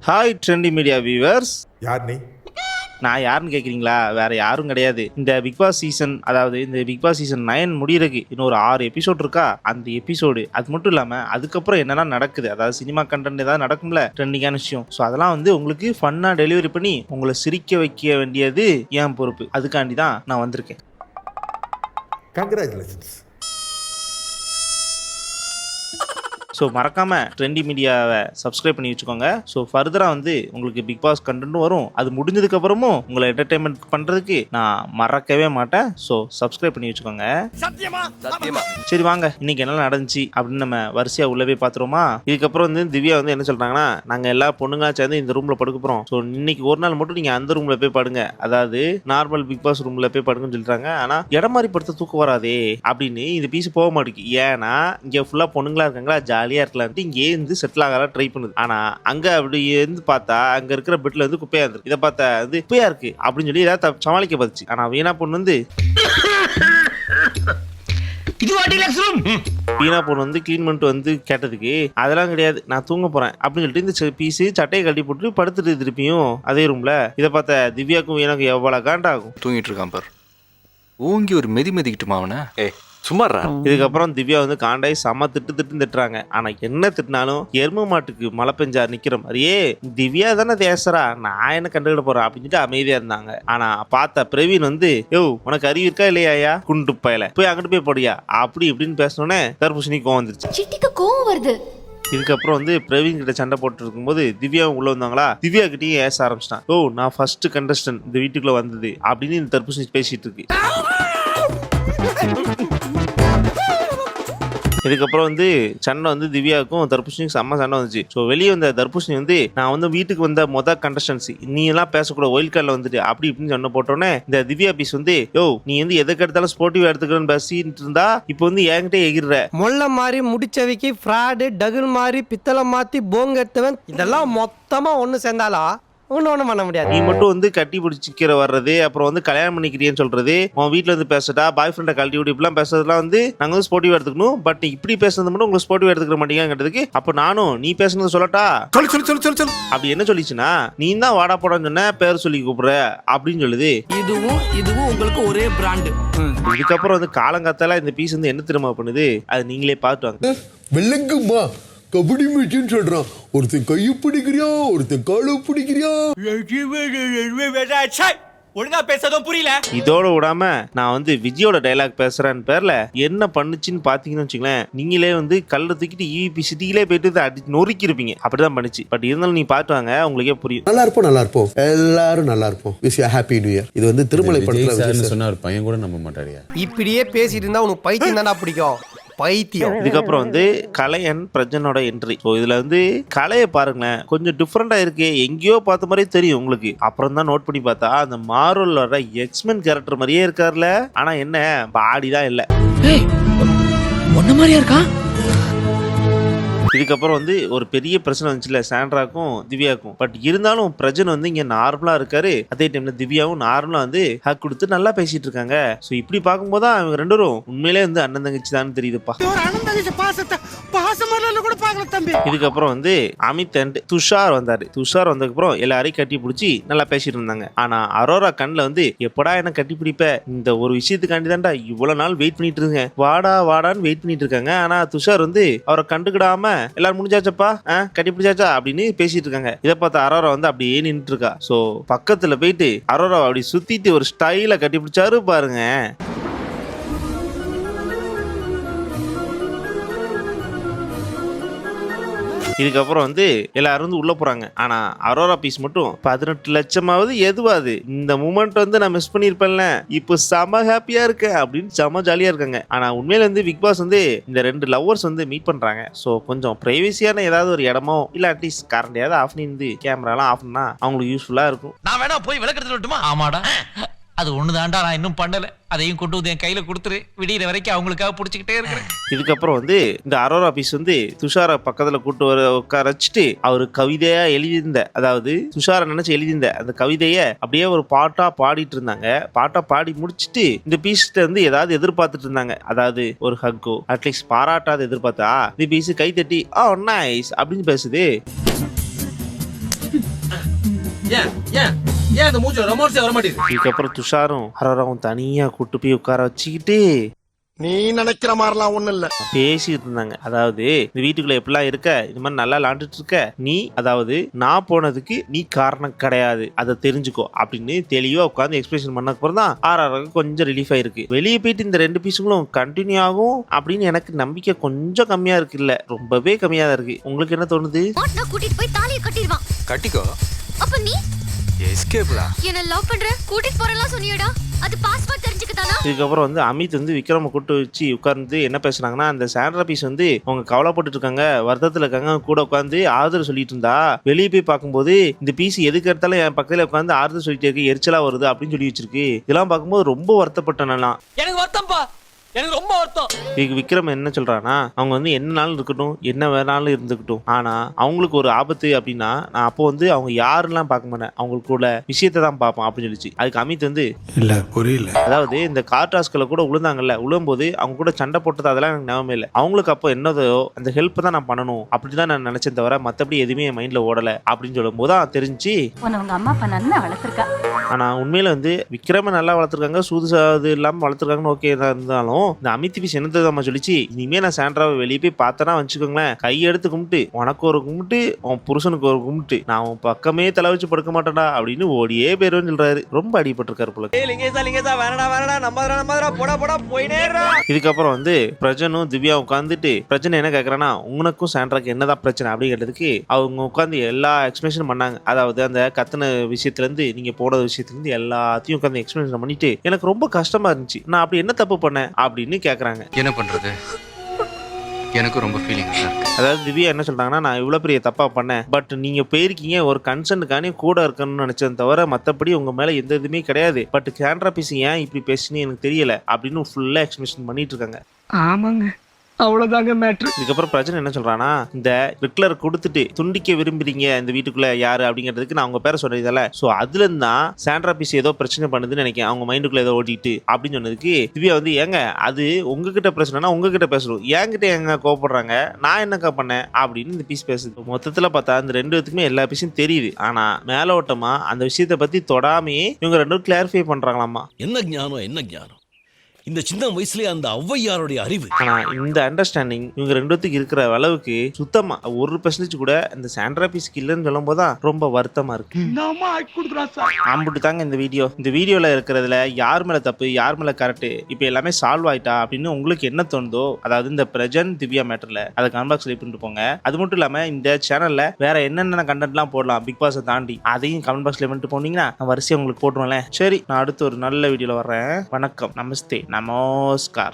Hi trendy media viewers. யார் நீ? நான் யாருன்னு கேட்குறீங்களா? வேற யாரும் கிடையாது. இந்த பிக் பாஸ் சீசன், அதாவது இந்த பிக் பாஸ் சீசன் 9 முடியறதுக்கு இன்னும் ஒரு 6 எபிசோட் இருக்கா. அந்த எபிசோடு அது மட்டும் இல்லாமல் அதுக்கப்புறம் என்னெல்லாம் நடக்குது, அதாவது சினிமா கண்டென்ட் ஏதாவது நடக்கும்ல, ட்ரெண்டிங்கான விஷயம். ஸோ அதெல்லாம் வந்து உங்களுக்கு ஃபன்னாக டெலிவரி பண்ணி உங்களை சிரிக்க வைக்க வேண்டியது என் பொறுப்பு. அதுக்காண்டி தான் நான் வந்திருக்கேன். கங்க்ராச்சுலேஷன்ஸ். ஸோ மறக்காமல் ட்ரெண்டி மீடியாவை சப்ஸ்கிரைப் பண்ணி வச்சுக்கோங்க. ஸோ ஃபர்தராக வந்து உங்களுக்கு பிக் பாஸ் கண்டென்ட்டும் வரும். அது முடிஞ்சதுக்கப்புறமும் உங்களை என்டர்டைன்மெண்ட் பண்ணுறதுக்கு நான் மறக்கவே மாட்டேன். ஸோ சப்ஸ்கிரைப் பண்ணி வச்சுக்கோங்க. சரி வாங்க, இன்னைக்கு என்ன நடந்துச்சு அப்படின்னு நம்ம வரிசையாக உள்ளே போய் பார்த்துருவோமா. இதுக்கப்புறம் வந்து திவ்யா வந்து என்ன சொல்கிறாங்கன்னா, நாங்கள் எல்லா பொண்ணுங்களா சேர்ந்து இந்த ரூமில் படுக்க போகிறோம். ஸோ இன்னைக்கு ஒரு நாள் மட்டும் நீங்கள் அந்த ரூமில் போய் படுங்க, அதாவது நார்மல் பிக் பாஸ் ரூமில் போய் படுங்கன்னு சொல்லிட்டாங்க. ஆனால் இடம் மாதிரி படுத்த தூக்கம் வராதே அப்படின்னு இந்த பீஸ் போக மாட்டேங்குது. ஏன்னா இங்கே ஃபுல்லாக பொண்ணுங்களா இருக்காங்களா, ஜாலியாக இருக்கலாம்ட்டு இங்கே இருந்து செட்டில் ஆக ட்ரை பண்ணுது. ஆனா அங்க அப்படி இருந்து பார்த்தா அங்க இருக்கிற பெட்ல வந்து குப்பையா இருக்கு. இதை பார்த்தா வந்து குப்பையா இருக்கு அப்படின்னு சொல்லி ஏதாவது சமாளிக்க பார்த்துச்சு. ஆனா வீணா பொண்ணு வந்து கிளீன் பண்ணிட்டு வந்து கேட்டதுக்கு அதெல்லாம் கிடையாது, நான் தூங்க போறேன் அப்படின்னு சொல்லிட்டு இந்த பீஸ் சட்டையை கட்டி போட்டு படுத்துட்டு திருப்பியும் அதே ரூம்ல. இதை பார்த்த திவ்யாக்கும் எனக்கு எவ்வளவு காண்டாகும். தூங்கிட்டு இருக்கான் பார், ஓங்கி ஒரு மெதிக்கிட்டுமா அவனை. சும்மாறா. இதுக்கப்புறம் திவ்யா வந்து காண்டாய் செம திட்டுறாங்க. ஆனா என்ன திட்டினாலும் எரும மாட்டுக்கு மழை பெஞ்சா நிக்கிற மாதிரியே திவ்யா தானே தேசரா, நான் என்ன கண்டுகிட போறேன் அப்படின்னு சொல்லிட்டு அமைதியா இருந்தாங்க. ஆனா பார்த்த பிரவீன் வந்து, யோ உனக்கு அறிவு இருக்கா இல்லையா, குண்டு பயல போய் அங்கிட்டு போய் போடியா அப்படி இப்படின்னு பேசணுன்னே தர்பூசணி கோவம் வந்துருச்சு. சிட்டிக்கு கோவம் வருது. இதுக்கப்புறம் வந்து பிரவீன் கிட்ட சண்டை போட்டு இருக்கும்போது திவ்யா உள்ள வந்தாங்களா, திவ்யா கிட்டயும் ஏச ஆரம்பிச்சிட்டான். ஓ நான் ஃபர்ஸ்ட் கண்டஸ்டன்ட் இந்த வீட்டுக்குள்ள வந்தது அப்படின்னு இந்த தர்பூசணி பேசிட்டு இருக்கு. இதுக்கப்புறம் வந்து சண்டை வந்து திவ்யாவுக்கும் தர்பூசணிக்கும் செம்ம சண்டை வந்துச்சு. ஸோ வெளியே வந்த தர்பூசணி வந்து, நான் வந்து வீட்டுக்கு வந்த கண்டஸ்டன்சி, நீ எல்லாம் பேசக்கூட ஒயில் கார்டில் வந்துட்டு அப்படி இப்படின்னு சொன்ன போட்டோன்னே இந்த திவ்யா பீஸ் வந்து, யோ நீ வந்து எதுக்கு எடுத்தாலும் ஸ்போர்ட்டிவ் எடுத்துக்கிறேன்னு பேசிட்டு இருந்தா இப்போ வந்து என்கிட்ட எகிர்ற மொல்ல மாதிரி முடிச்சவைக்கு ஃப்ராடு டகுல் மாதிரி பித்தளை மாத்தி போங்க எடுத்தவன் இதெல்லாம் மொத்தமா ஒண்ணு சேர்ந்தாலா ஒன்றும் பண்ண முடியாது. நீ மட்டும் வந்து கட்டி பிடிச்சிக்கிற வர்றது, அப்புறம் வந்து கல்யாணம் பண்ணிக்கிறேன்னு சொல்றது, உன் வீட்டில் வந்து பேசட்டா பாய் ஃப்ரெண்டை கழட்டி விட்டு இப்படிலாம் பேசுறதுலாம் வந்து நாங்கள் வந்து ஸ்போர்ட்டிவ் எடுத்துக்கணும். பட் இப்படி பேசுறது மட்டும் உங்களுக்கு ஸ்போர்ட்டிவ் எடுத்துக்கிற மாட்டீங்கிறதுக்கு அப்போ நானும் நீ பேசுனது சொல்லட்டா சொல்லு. அப்படி என்ன சொல்லிச்சுன்னா, நீ தான் வாடா போடான்னு சொன்ன, பேர் சொல்லி கூப்பிடுற அப்படின்னு சொல்லுது. இதுவும் உங்களுக்கு ஒரே பிராண்டு. இதுக்கப்புறம் வந்து காலங்காத்தால இந்த பீஸ் வந்து என்ன திரும்ப பண்ணுது, அது நீங்களே பார்த்துவாங்க. வெள்ளங்குமா கபடி மேட்ச்னு சொல்றான். ஒருத்தன் கையை பிடிக்கிறியா, ஒருத்தன் காலை பிடிக்கிறியா. ஒழுங்கா பேசதும் புரியல. இதோட விடாம நான் வந்து விஜயோட டைலாக் பேசுறேன்னு பேர்ல என்ன பண்ணுச்சுன்னு பாத்தீங்கன்னு வச்சுங்களேன், நீங்களே வந்து கல்ல தூக்கிட்டு இவிபி சிட்டியிலே போயிட்டு அடிச்சு நொறுக்கி இருப்பீங்க. அப்படிதான் பண்ணுச்சு. பட் இருந்தாலும் நீ பாத்துவாங்க, உங்களுக்கே புரியும். நல்லா இருப்போம் எல்லாரும் நல்லா இருப்போம். Wish you happy new year. இது வந்து திருமலை படத்துல சொன்னா ஒரு பையன் கூட நம்ப மாட்டாரியா. இப்படியே பேசிட்டு இருந்தா உனக்கு பைத்தியம் தானே பிடிக்கும். பைத்தியம். இதுக்கப்புறம் வந்து கலையன் பிரஜனோட என்ட்ரி. ஸோ இதுல வந்து கலையை பாருங்களேன், கொஞ்சம் டிஃப்ரெண்டா இருக்கு, எங்கேயோ பார்த்த மாதிரி தெரியும் உங்களுக்கு. அப்புறம் தான் நோட் பண்ணி பார்த்தா அந்த மார்வல்ல வர எக்ஸ்மென் கேரக்டர் மாதிரியே இருக்காருல. ஆனா என்ன பாடி தான் இல்ல. ஒன்ன மாதிரியா இருக்கா. இதுக்கப்புறம் வந்து ஒரு பெரிய பிரச்சனை வந்துச்சுல சாண்ட்ராக்கும் திவ்யாக்கும். பட் இருந்தாலும் பிரஜன் வந்து இங்க நார்மலா இருக்காரு. அதே டைம்ல திவ்யாவும் நார்மலா வந்து ஹக் கொடுத்து நல்லா பேசிட்டு இருக்காங்க. ஸோ இப்படி பார்க்கும்போது அவங்க ரெண்டு பேரும் உண்மையிலே வந்து அண்ணன் தங்கச்சி தான் தெரியுதுப்பா. இதுக்கப்புறம் வந்து அமித் அண்ட் துஷார் வந்தாரு. துஷார் வந்ததுக்கப்புறம் எல்லாரையும் கட்டி பிடிச்சி நல்லா பேசிட்டு இருந்தாங்க. ஆனா அரோரா கண்ணில் வந்து, எப்படா என்ன கட்டி பிடிப்ப, இந்த ஒரு விஷயத்துக்காண்டி தான்டா இவ்வளவு நாள் வெயிட் பண்ணிட்டு இருங்க, வாடான்னு வெயிட் பண்ணிட்டு இருக்காங்க. ஆனா துஷார் வந்து அவரை கண்டுக்கிடாம எல்லாரும் முடிஞ்சாச்சப்பா, கட்டி பிடிச்சாச்சா அப்படின்னு பேசிட்டு இருக்காங்க. இதை பார்த்த அரோரா வந்து அப்படியே நின்றுட்டு இருக்கா. சோ பக்கத்துல போயிட்டு அரோரா அப்படி சுத்திட்டு ஒரு ஸ்டைல கட்டி பிடிச்சாரு பாருங்க. இதுக்கப்புறம் வந்து எல்லாரும் வந்து உள்ள போறாங்க. ஆனா அரோரா பீஸ் மட்டும் 18 லட்சமாவது எதுவாது இந்த மூமெண்ட் வந்து நான் மிஸ் பண்ணிருப்பேன்ல, இப்போ செம ஹாப்பியா இருக்கேன் அப்படின்னு செம ஜாலியா இருக்காங்க. ஆனா உண்மையில வந்து பிக் பாஸ் வந்து இந்த 2 லவ்வர்ஸ் வந்து மீட் பண்றாங்க. ஸோ கொஞ்சம் பிரைவசியான ஏதாவது ஒரு இடமோ இல்ல அட்லீஸ்ட் கரண்டையாவது ஆஃப் பண்ணி கேமராலாம் ஆஃப் பண்ணா அவங்களுக்கு யூஸ்ஃபுல்லா இருக்கும். நான் வேணா போய் விளக்கெடுத்து விட்டுமா? ஆமாடா, அது ஒண்ணுதான்டா நான் இன்னும் பண்ணல. அதையும் கொண்டு வந்து என் கையில கொடுத்துரு, விடியிற வரைக்கும் அவங்களுக்காக பிடிச்சிக்கிட்டே இருக்கிறேன். இதுக்கப்புறம் வந்து இந்த அரோரா பீஸ் வந்து துஷாரை பக்கத்துல கூட்டு வர உட்கார வச்சுட்டு அவரு கவிதையா எழுதியிருந்த, அதாவது துஷாரை நினைச்சு எழுதியிருந்த அந்த கவிதைய அப்படியே ஒரு பாட்டா பாடிட்டு இருந்தாங்க. பாட்டா பாடி முடிச்சுட்டு இந்த பீஸ்ட வந்து ஏதாவது எதிர்பார்த்துட்டு இருந்தாங்க. அதாவது ஒரு ஹக்கோ அட்லீஸ்ட் பாராட்டாத எதிர்பார்த்தா இந்த பீஸ் கை தட்டி நைஸ் அப்படின்னு பேசுது. ஏன் அந்த மூஞ்சி ரொமான்ஸே வர மாட்டேங்குது? இதுக்கப்புறம் துஷாரும் ஹரராவும் தனியா கூட்டு போய் உட்கார வச்சுக்கிட்டு நீ நினைக்கிற மாதிரிலாம் ஒண்ணும் இல்ல பேசிட்டு இருந்தாங்க. அதாவது இந்த வீட்டுக்குள்ள எப்படிலாம் இருக்க, இது மாதிரி நல்லா விளாண்டுட்டு இருக்க நீ, அதாவது நான் போனதுக்கு நீ காரணம் கிடையாது, அதை தெரிஞ்சுக்கோ அப்படின்னு தெளிவா உட்காந்து எக்ஸ்பிரஷன் பண்ண அப்புறம் தான் ஆர்ஆருக்கு கொஞ்சம் ரிலீஃப் ஆயிருக்கு. வெளியே போயிட்டு இந்த 2 பீஸுங்களும் கண்டினியூ ஆகும் அப்படின்னு எனக்கு நம்பிக்கை கொஞ்சம் கம்மியா இருக்கு. இல்ல ரொம்பவே கம்மியா தான் இருக்கு. உங்களுக்கு என்ன தோணுது? கூட்டிட்டு போய் தாலியை கட்டிடுவான். கட்டிக்கோ. அப்ப நீ எஸ்கேப்டா. என்ன லவ் பண்ற, கூட்டிட்டு போறலாம் சொன்னியடா, அது பாஸ்வேர்ட் தெரிஞ்சுக்கதானா? இதுக்கப்புறம் வந்து அமித் வந்து விக்ரம கூட்டு வச்சு உட்கார்ந்து என்ன பேசுறாங்கன்னா, அந்த சாண்ட்ரா பீஸ் வந்து அவங்க கவலைப்பட்டு இருக்காங்க, வருத்தத்துல இருக்காங்க, கூட உட்காந்து ஆறுதல் சொல்லிட்டு இருந்தா, வெளியே போய் பார்க்கும்போது இந்த பீஸ் எதுக்கு எடுத்தாலும் என் பக்கத்துல உட்காந்து ஆறுதல் சொல்லிட்டு இருக்கு, எரிச்சலா வருது அப்படின்னு சொல்லி வச்சிருக்கு. இதெல்லாம் பார்க்கும்போது ரொம்ப வருத்தப்பட்டேன் நான். எனக்கு வருத்தம்ப்பா, எனக்கு ரொம்ப வருத்தம். விக்ரம் என்ன சொல்றான்னா, அவங்க வந்து என்ன நாளும் இருக்கட்டும், என்ன வேணாலும் இருந்துக்கட்டும், ஆனா அவங்களுக்கு ஒரு ஆபத்து அப்படின்னா நான் அப்போ வந்து அவங்க யாருலாம் பார்க்க மாட்டேன், அவங்களுக்குள்ள விஷயத்தை தான் பார்ப்போம் அப்படின்னு சொல்லிச்சு. அதுக்கு அமித் வந்து இல்ல புரியல. அதாவது இந்த கார்டாஸ்களை கூட விழுந்தாங்கல்ல, விழும்போது அவங்க கூட சண்டை போட்டது அதெல்லாம் எனக்கு ஞாபகமே இல்லை. அவங்களுக்கு அப்போ என்னதோ அந்த ஹெல்ப் தான் நான் பண்ணணும் அப்படிதான் நான் நினைச்சேன், தவிர மற்றபடி எதுவுமே என் மைண்ட்ல ஓடலை அப்படின்னு சொல்லும் போது தான் தெரிஞ்சு. உங்க அம்மா அப்பா நல்லா வளர்த்துருக்கா. ஆனா உண்மையில வந்து விக்ரம நல்லா வளர்த்துருக்காங்க, சூதுசாது இல்லாம வளர்த்துருக்காங்கன்னு ஓகே தான். இருந்தாலும் இந்த அமித் பீஸ் என்னதான் சொல்லிச்சு, இனிமே நான் சாண்ட்ராவை வெளியே போய் பார்த்தனா வச்சுக்கோங்களேன், கையெடுத்து கும்பிட்டு உனக்கு ஒரு கும்பிட்டு உன் புருஷனுக்கு ஒரு கும்பிட்டு நான் உன் பக்கமே தலை வச்சு படுக்க மாட்டேன்டா அப்படின்னு ஓடியே போயிருன்னு சொல்றாரு. ரொம்ப அடிபட்டிருக்காரு போல. இதுக்கப்புறம் வந்து பிரஜனும் திவ்யா உட்காந்துட்டு பிரச்சனை என்ன கேட்கறான்னா, உனக்கும் சாண்ட்ராக்கு என்னதான் பிரச்சனை அப்படின்னு கேட்டதுக்கு அவங்க உட்காந்து எல்லா எக்ஸ்பிளேஷன் பண்ணாங்க. அதாவது அந்த கத்துன விஷயத்துல இருந்து நீங்க போன விஷயத்துல இருந்து எல்லாத்தையும் உட்காந்து எக்ஸ்பிளேஷன் பண்ணிட்டு எனக்கு ரொம்ப கஷ்டமா இருந்துச்சு, நான் அப்படி என்ன தப்பு பண்ணேன் அப்படின்னு கேக்குறாங்க. என்ன பண்றது, எனக்கு ரொம்ப ஃபீலிங்ஸா இருக்கு. அதாவது திவ்யா என்ன சொல்றாங்கன்னா, நான் இவ்வளவு பெரிய தப்பா பண்ணேன், பட் நீங்க போயிருக்கீங்க ஒரு கன்சர்னுக்கானே கூட இருக்கணும்னு நினைச்சது தவிர மத்தபடி உங்க மேல எந்த இதுவுமே கிடையாது, பட் சாண்ட்ரா பீஸ் ஏன் இப்படி பேசுன்னு எனக்கு தெரியல அப்படின்னு ஃபுல்லா எக்ஸ்பிளேஷன் பண்ணிட்டு இருக்காங்க. ஆமாங்க, அவ்வளவுதாங்க மேட்ரு. இதுக்கப்புறம் பிரச்சனை என்ன சொல்றானா, இந்த ரிக்லர் கொடுத்துட்டு துண்டிக்க விரும்புறீங்க இந்த வீட்டுக்குள்ள யாரு அப்படிங்கிறதுக்கு நான் அவங்க பேரை சொன்னதில்ல, சோ அதுல இருந்தா சாண்ட்ரா பீஸ் ஏதோ பிரச்சனை பண்ணுதுன்னு நினைக்கிறேன், அவங்க மைண்டுக்குள்ள ஏதோ ஓடிட்டு அப்படின்னு சொன்னதுக்கு திவ்யா வந்து, ஏங்க அது உங்ககிட்ட பிரச்சனைனா உங்ககிட்ட பேசணும், என்கிட்ட எங்க கோவப்படுறாங்க, நான் என்னக்கா பண்ணேன் அப்படின்னு இந்த பீஸ் பேசுது. மொத்தத்துல பார்த்தா இந்த 2 பேத்துக்குமே எல்லா பீஸும் தெரியுது, ஆனா மேலோட்டமா அந்த விஷயத்தை பத்தி தொடாமையே இவங்க 2 பேரும் கிளாரிஃபை பண்றாங்களாமா. என்ன ஞானம், என்ன ஞானம்! இந்த சின்ன வயசுலயே அந்த ஔவையாருடைய அறிவு. ஆனா இந்த அண்டர்ஸ்டாண்டிங் இவங்க 2 பேத்துக்கு இருக்கிற அளவுக்கு சுத்தமா 1% கூட இந்த சாண்ட்ரா பீஸ்க்கு இல்லைன்னு சொல்லும் போதுதான் ரொம்ப வருத்தமா இருக்கு. ஆம்பிட்டு தாங்க இந்த வீடியோ. இந்த வீடியோல இருக்கிறதுல யார் மேல தப்பு யார் மேல கரெக்ட், இப்போ எல்லாமே சால்வ் ஆயிட்டா அப்படின்னு உங்களுக்கு என்ன தோணுதோ, அதாவது இந்த பிரஜன் திவ்யா மேட்டர்ல அதை கமெண்ட் பாக்ஸ்ல பண்ணிட்டு போங்க. அது மட்டும் இல்லாம இந்த சேனல்ல வேற என்னென்ன கண்டென்ட்லாம் போடலாம் பிக் பாஸை தாண்டி, அதையும் கமெண்ட் பாக்ஸ்ல பண்ணிட்டு போனீங்கன்னா நான் வரிசையா உங்களுக்கு போட்டுருவேன்ல. சரி, நான் அடுத்து ஒரு நல்ல வீடியோல வர்றேன். வணக்கம், நமஸ்தே, நமஸ்கார்.